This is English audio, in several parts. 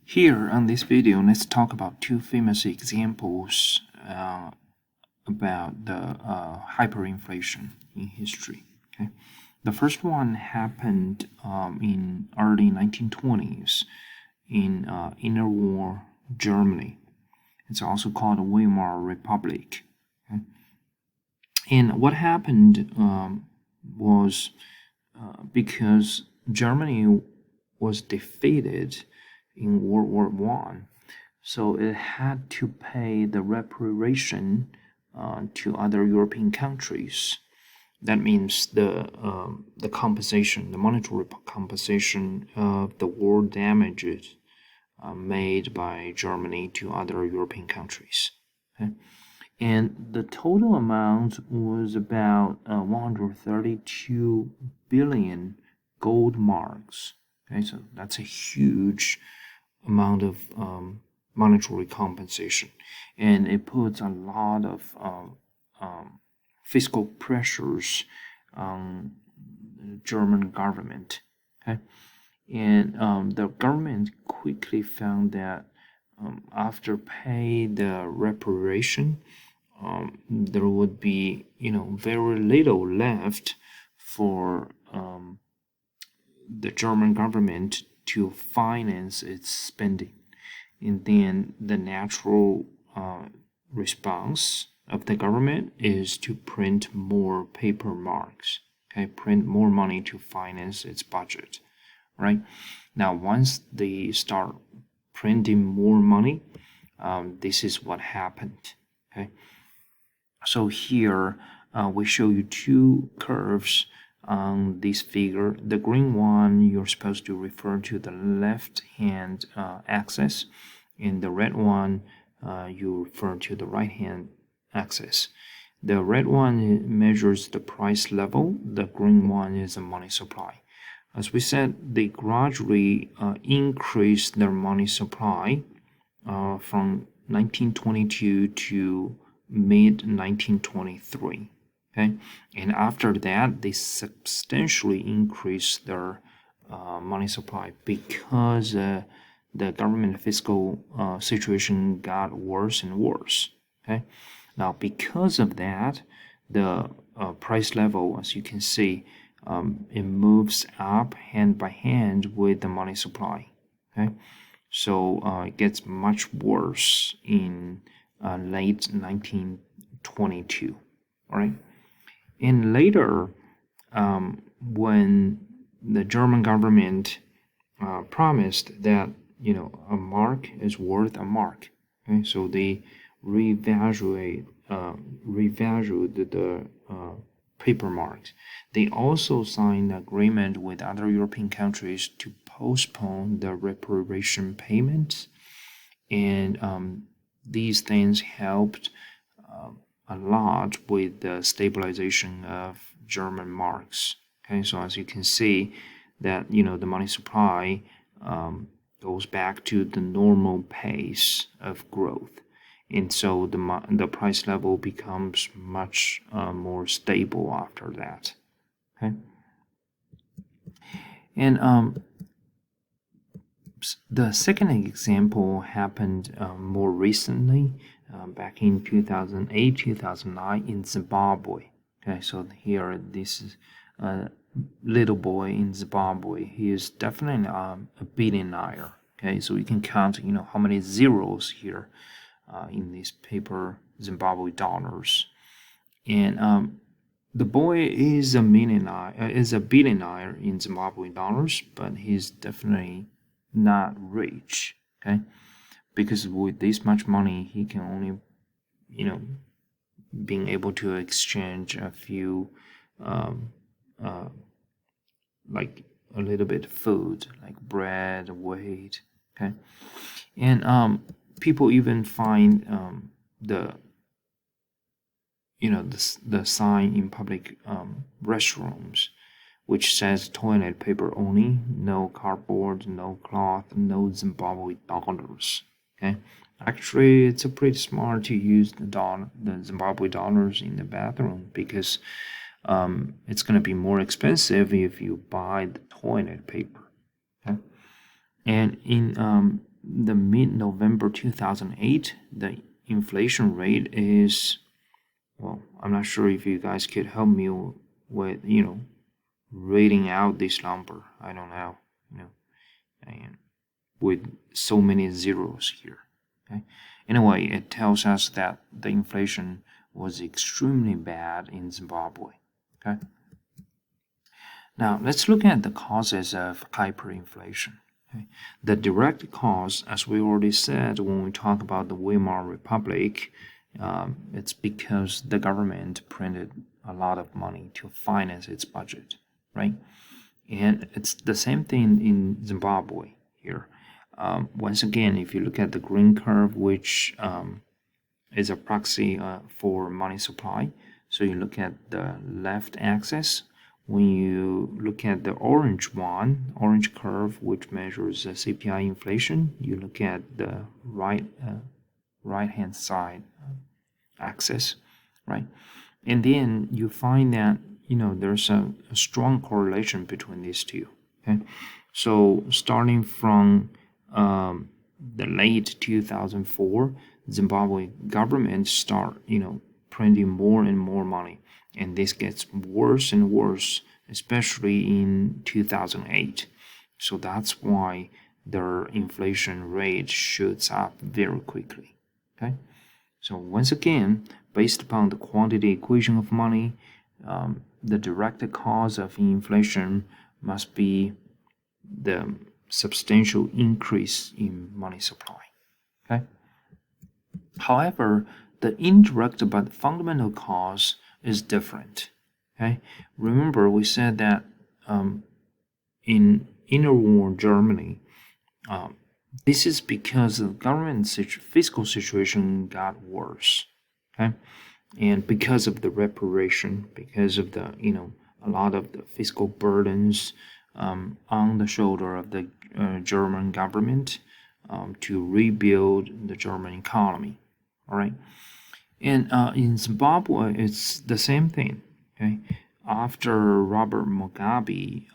Here on this video, let's talk about two famous examples about the hyperinflation in history. Okay, the first one happened in early 1920s in interwar Germany. It's also called the Weimar Republic. Okay? And what happened was because Germany was defeated in World War I, so it had to pay the reparation to other European countries. That means the compensation, the monetary compensation of the war damages made by Germany to other European countries. Okay? And the total amount was about 132 billion gold marks. Okay, so that's a huge amount of monetary compensation, and it puts a lot of fiscal pressures on the German government. Okay, and the government quickly found that after pay the reparation, there would be very little left for the German government to finance its spending. And then the natural response of the government is to print more paper marks, okay, print more money to finance its budget, right? Now, once they start printing more money, this is what happened, okay? So here we show you two curves on this figure. The green one, you're supposed to refer to the left hand axis, and the red one you refer to the right hand axis. The red one measures the price level, the green one is the money supply. As we said, they gradually increased their money supply from 1922 to mid 1923. Okay, and after that they substantially increased their money supply because the government fiscal situation got worse and worse. Okay, now because of that, the price level, as you can see, it moves up hand by hand with the money supply. Okay, so it gets much worse in late 1922. All right. And later, when the German government promised that a mark is worth a mark, okay, so they revalued the paper marks. They also signed an agreement with other European countries to postpone the reparation payments, and these things helped a lot with the stabilization of German marks. Okay, so as you can see that the money supply goes back to the normal pace of growth, and so the price level becomes much more stable after that. Okay, and the second example happened more recently, back in 2008, 2009 in Zimbabwe. Okay, so here this is a little boy in Zimbabwe. He is definitely a billionaire. Okay, so you can count, how many zeros here in these paper Zimbabwe dollars, and the boy is a billionaire in Zimbabwe dollars, but he's definitely not rich. Okay, because with this much money he can only being able to exchange a few like a little bit of food like bread, wheat. Okay, and people even find the sign in public restrooms which says toilet paper only, no cardboard, no cloth, no Zimbabwe dollars. Okay, actually, it's a pretty smart to use the Zimbabwe dollars in the bathroom because it's going to be more expensive if you buy the toilet paper. Okay, and in the mid-November 2008, the inflation rate is, well, I'm not sure if you guys could help me with, reading out this number. I don't know, and with so many zeros here. Okay. Anyway, it tells us that the inflation was extremely bad in Zimbabwe. Okay. Now let's look at the causes of hyperinflation. Okay. The direct cause, as we already said when we talk about the Weimar Republic, it's because the government printed a lot of money to finance its budget, right? And it's the same thing in Zimbabwe here. Once again, if you look at the green curve, which is a proxy for money supply, so you look at the left axis. When you look at the orange curve, which measures CPI inflation, you look at the right-hand side axis, right? And then you find that there's a strong correlation between these two. Okay, so starting from the late 2004, Zimbabwe government start printing more and more money, and this gets worse and worse, especially in 2008. So that's why their inflation rate shoots up very quickly. Okay, so once again, based upon the quantity equation of money, the direct cause of inflation must be the substantial increase in money supply. Okay. However, the indirect but fundamental cause is different. Okay. Remember, we said that in interwar Germany, this is because the government fiscal situation got worse. Okay. And because of the reparation, because of the a lot of the fiscal burdens on the shoulder of the German government to rebuild the German economy. All right, and in Zimbabwe, it's the same thing. Okay, after Robert Mugabe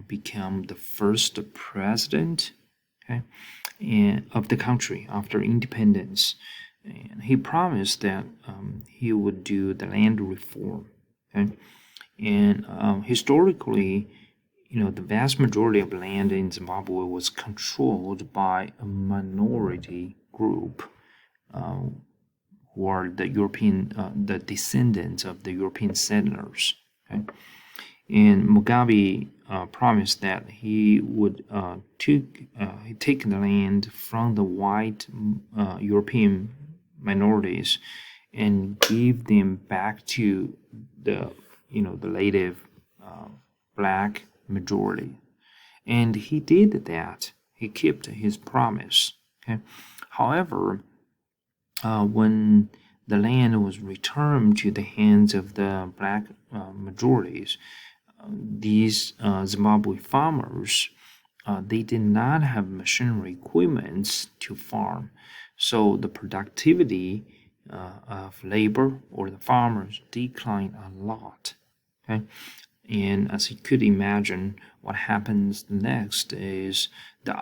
became the first president, okay, of the country after independence. And he promised that he would do the land reform. Okay? And historically, the vast majority of land in Zimbabwe was controlled by a minority group who are the descendants of the European settlers. Okay? And Mugabe promised that he would take the land from the white European minorities and give them back to the native black majority, and he did that. He kept his promise. Okay. However, when the land was returned to the hands of the black majorities, these Zimbabwe farmers they did not have machinery equipment to farm. So the productivity of labor or the farmers declined a lot. Okay, and as you could imagine, what happens next is the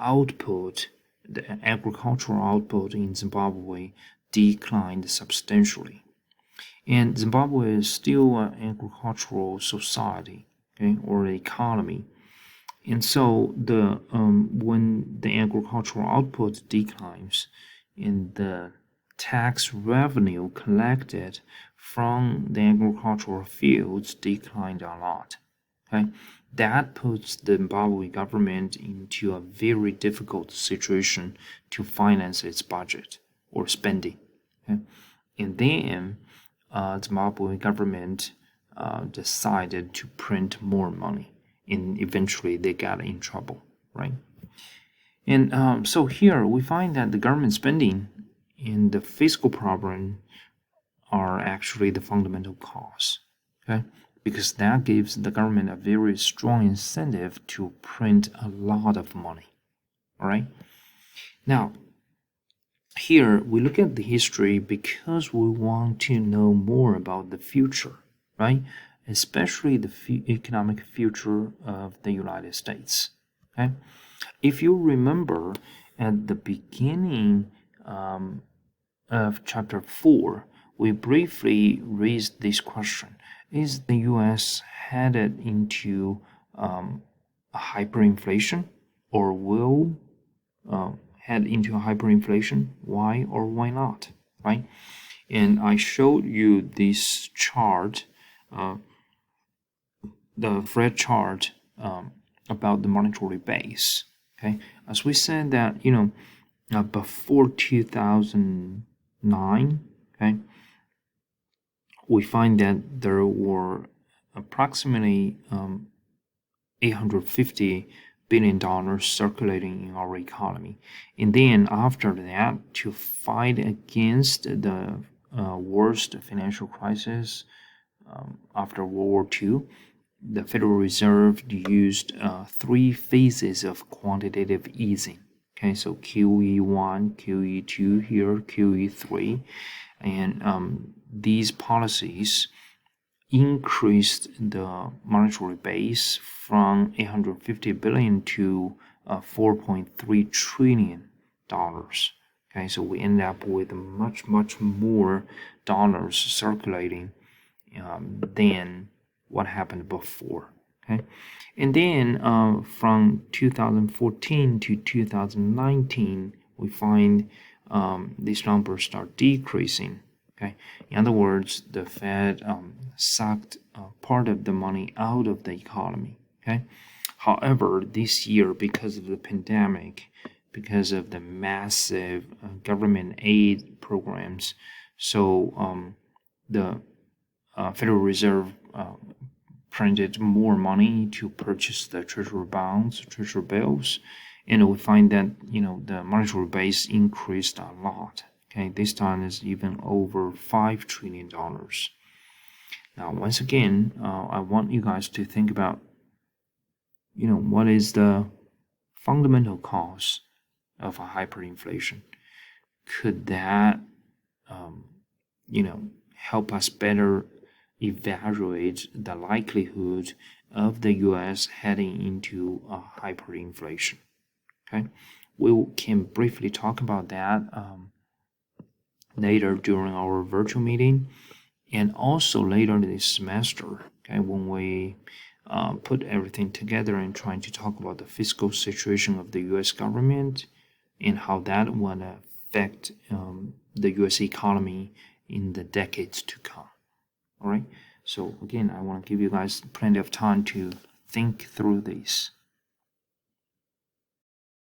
agricultural output in Zimbabwe declined substantially. And Zimbabwe is still an agricultural society, okay, or economy. And so when the agricultural output declines, and the tax revenue collected from the agricultural fields declined a lot. Okay, that puts the Zimbabwe government into a very difficult situation to finance its budget or spending. Okay? And then Zimbabwe government decided to print more money, and eventually they got in trouble, right? And so here we find that the government spending and the fiscal problem are actually the fundamental cause, okay? Because that gives the government a very strong incentive to print a lot of money, all right? Now, here we look at the history because we want to know more about the future, right? Especially the economic future of the United States, okay? If you remember, at the beginning of chapter 4, we briefly raised this question. Is the US headed into a hyperinflation, or will head into a hyperinflation? Why or why not, right? And I showed you this chart, the Fed chart about the monetary base. Okay, as we said that, before 2009, okay, we find that there were approximately $850 billion circulating in our economy. And then after that, to fight against the worst financial crisis after World War II, the Federal Reserve used 3 phases of quantitative easing. Okay, so QE1, QE2 here, QE3, and these policies increased the monetary base from 850 billion to 4.3 trillion dollars. Okay, so we end up with much more dollars circulating than what happened before. Okay, and then from 2014 to 2019, we find these numbers start decreasing. Okay, in other words, the Fed sucked part of the money out of the economy. Okay, however, this year, because of the pandemic, because of the massive government aid programs, so the Federal Reserve printed more money to purchase the treasury bonds, treasury bills, and we find that the monetary base increased a lot. Okay, this time is even over $5 trillion. Now, once again, I want you guys to think about, what is the fundamental cause of a hyperinflation? Could that, help us better evaluate the likelihood of the U.S. heading into a hyperinflation? Okay, we can briefly talk about that later during our virtual meeting, and also later this semester, okay, when we put everything together and trying to talk about the fiscal situation of the U.S. government and how that would affect the U.S. economy in the decades to come. All right, so again, I want to give you guys plenty of time to think through this.